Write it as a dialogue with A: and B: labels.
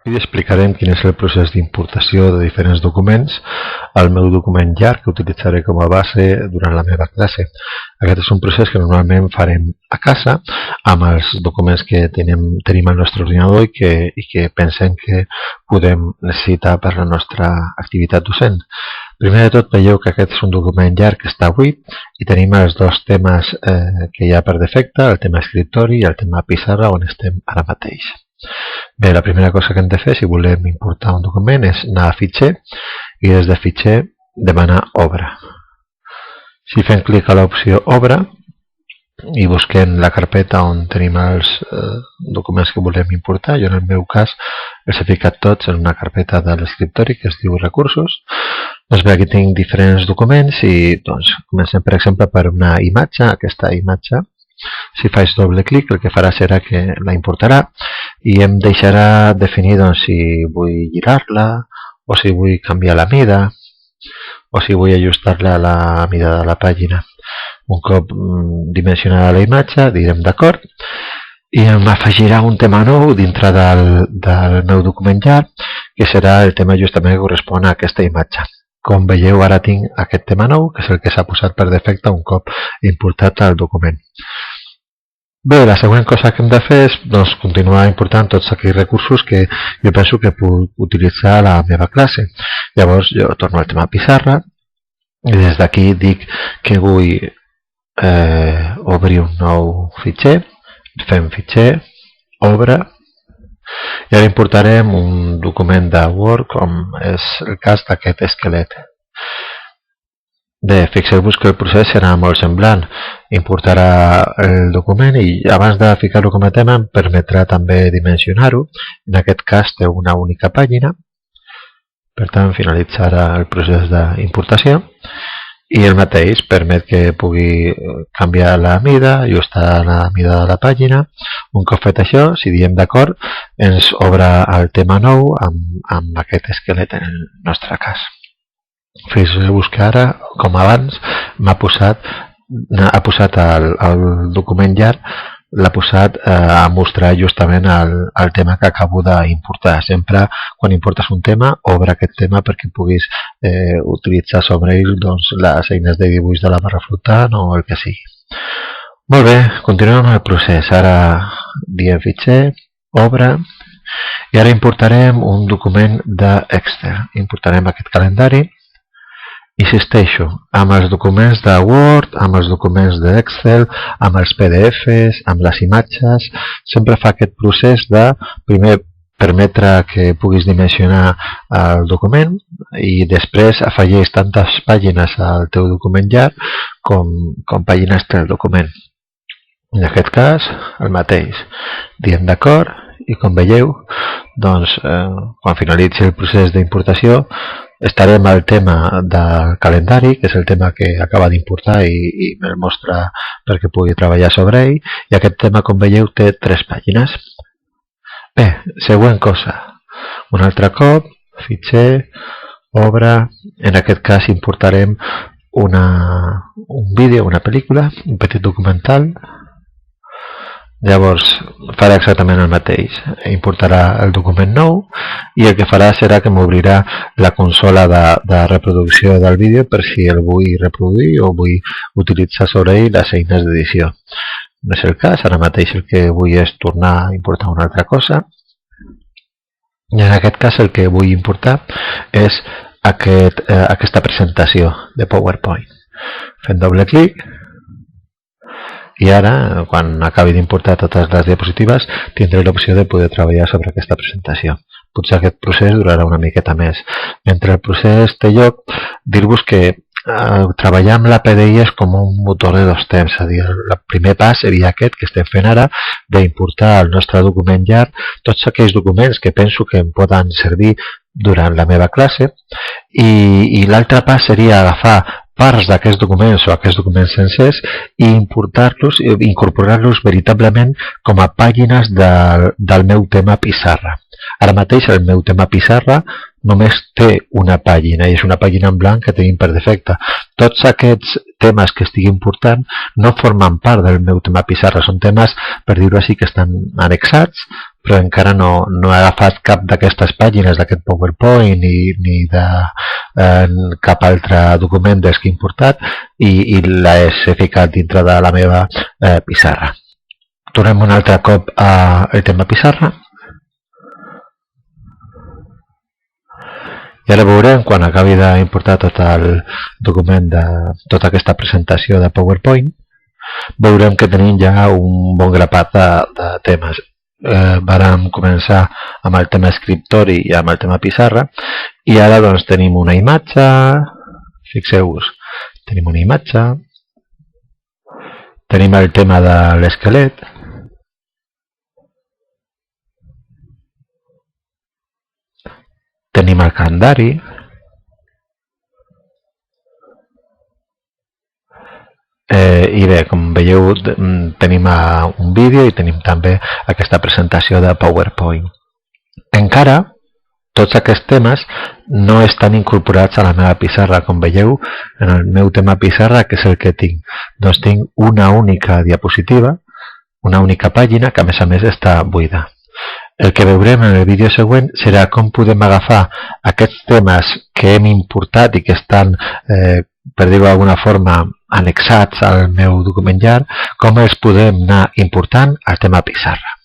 A: vídeo explicarem quin és el procés d'importació de diferents documents al meu document llarg que utilitzaré com a base durant la meva classe. Aquest és un procés que normalment farem a casa amb els documents que tenim al nostre ordinador i que pensem que podem necessitar per la nostra activitat docent. Primer de tot, veieu que aquest és un document llarg que està buit i tenim els dos temes que hi ha per defecte, el tema escriptori i el tema pissarra on estem ara mateix. Bé, la primera cosa que hem de fer si volem importar un document és anar a fitxer i des de fitxer demanar obra. Si fem clic a l'opció obra i busquem la carpeta on tenim els documents que volem importar, jo en el meu cas els he ficat tots en una carpeta de l'escriptori que es diu recursos. Doncs bé, aquí tinc diferents documents i comencem per exemple per una imatge, aquesta imatge. Si faig doble clic el que farà serà que la importarà i em deixarà definir si vull girar-la o si vull canviar la mida o si vull ajustar-la a la mida de la pàgina. Un cop dimensionada la imatge direm d'acord i em afegirà un tema nou dintre del meu document llarg que serà el tema justament que correspon a aquesta imatge. Com veieu ara tinc aquest tema nou que és el que s'ha posat per defecte un cop importat el document. Bé, la següent cosa que hem de fer és continuar important tots aquells recursos que jo penso que puc utilitzar a la meva classe. Llavors jo torno al tema pissarra i des d'aquí dic que vull obrir un nou fitxer, fem fitxer, obre i ara importarem un document de Word com és el cas d'aquest esquelet. Bé, fixeu-vos que el procés serà molt semblant. Importarà el document i abans de ficar-lo com a tema em permetrà també dimensionar-ho. En aquest cas té una única pàgina. Per tant, finalitzarà el procés d'importació. I el mateix permet que pugui canviar la mida, ajustar la mida de la pàgina. Un cop fet això, si diem d'acord, ens obre el tema nou amb aquest esquelet en el nostre cas. Fixeu-vos que ara, com abans, ha posat el document llarg, l'ha posat a mostrar justament el tema que acabo d'importar. Sempre quan importes un tema, obre aquest tema perquè puguis utilitzar sobre ell les eines de dibuix de la barra flotant o el que sigui. Molt bé, continuem amb el procés. Ara diem fitxer, obre, i ara importarem un document d'Excel. Importarem aquest calendari. Insisteixo, amb els documents de Word, amb els documents d'Excel, amb els PDFs, amb les imatges, sempre fa aquest procés de primer permetre que puguis dimensionar el document i després afegeix tantes pàgines al teu document llarg com pàgines té el document. En aquest cas, el mateix. Diem d'acord i com veieu, quan finalitzi el procés d'importació, estarem al tema del calendari, que és el tema que acaba d'importar i me'l mostra perquè pugui treballar sobre ell. I aquest tema, com veieu, té 3 pàgines. Bé, següent cosa. Un altre cop, fitxer, obre. En aquest cas importarem un vídeo, una pel·lícula, un petit documental. Llavors farà exactament el mateix, importarà el document nou i el que farà serà que m'obrirà la consola de reproducció del vídeo per si el vull reproduir o vull utilitzar sobre ell les eines d'edició. No és el cas, ara mateix el que vull és tornar a importar una altra cosa i en aquest cas el que vull importar és aquesta presentació de PowerPoint. Fent doble clic. I ara, quan acabi d'importar totes les diapositives, tindré l'opció de poder treballar sobre aquesta presentació. Potser aquest procés durarà una miqueta més. Mentre el procés té lloc, dir-vos que treballar amb la PDI és com un motor de 2 temps. És a dir, el primer pas seria aquest que estem fent ara, d'importar al nostre document llarg tots aquells documents que penso que em poden servir durant la meva classe. I l'altre pas seria agafar parts d'aquests documents o aquests documents sencers i incorporar-los veritablement com a pàgines del meu tema pissarra. Ara mateix el meu tema pissarra només té una pàgina i és una pàgina en blanc que tenim per defecte. Tots aquests temes que estic important no formen part del meu tema pissarra, són temes, per dir-ho així, que estan annexats però encara no he agafat cap d'aquestes pàgines d'aquest PowerPoint ni de cap altre document dels que he importat i les he ficat dintre de la meva pissarra. Tornem un altre cop al tema pissarra. I ara veurem, quan acabi d'importar tot el document de tota aquesta presentació de PowerPoint, veurem que tenim ja un bon grapat de temes. Vàrem començar amb el tema escriptori i amb el tema pissarra, i ara doncs tenim una imatge, fixeu-vos, tenim una imatge, tenim el tema de l'esquelet, tenim el calendari, i bé, com veieu, tenim un vídeo i tenim també aquesta presentació de PowerPoint. Encara, tots aquests temes no estan incorporats a la meva pissarra. Com veieu, en el meu tema pissarra, que és el que tinc? Doncs tinc una única diapositiva, una única pàgina, que a més està buida. El que veurem en el vídeo següent serà com podem agafar aquests temes que hem importat i que estan, per dir-ho d'alguna forma, annexats al meu document llarg, com els podem anar important al tema pissarra.